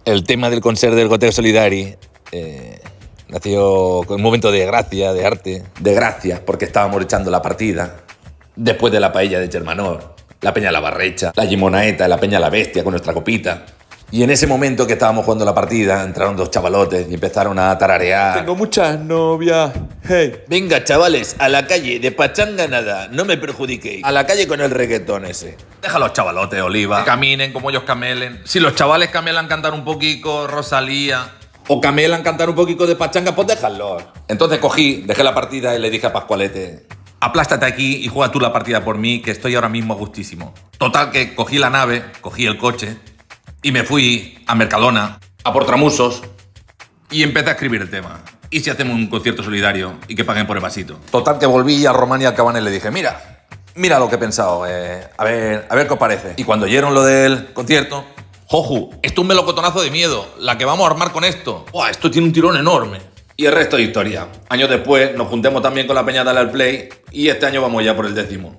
El tema del concert del Goteo Solidari nació con un momento de gracia, de arte. De gracia, porque estábamos echando la partida. Después de la paella de Germanor, la peña la barrecha, la limonaeta, la peña la bestia con nuestra copita. Y en ese momento que estábamos jugando la partida, entraron dos chavalotes y empezaron a tararear. Tengo muchas novias, hey. Venga, chavales, a la calle, de pachanga nada, no me perjudiquéis. A la calle con el reggaetón ese. Deja a los chavalotes, Oliva. Que caminen como ellos camelen. Si los chavales camelan cantar un poquito Rosalía o camelan cantar un poquito de pachanga, pues déjalo. Entonces cogí, dejé la partida y le dije a Pascualete: aplástate aquí y juega tú la partida por mí, que estoy ahora mismo a gustísimo. Total que cogí la nave, cogí el coche y me fui a Mercadona, a Portramusos, y empecé a escribir el tema. ¿Y si hacemos un concierto solidario y que paguen por el vasito? Total que volví a Román y al Cabanet le dije: mira lo que he pensado, a ver qué os parece. Y cuando oyeron lo del concierto: Joju, esto es un melocotonazo de miedo, la que vamos a armar con esto. ¡Buah, esto tiene un tirón enorme! Y el resto de historia. Años después nos juntemos también con la peña Dale al Play y este año vamos ya por el 10º.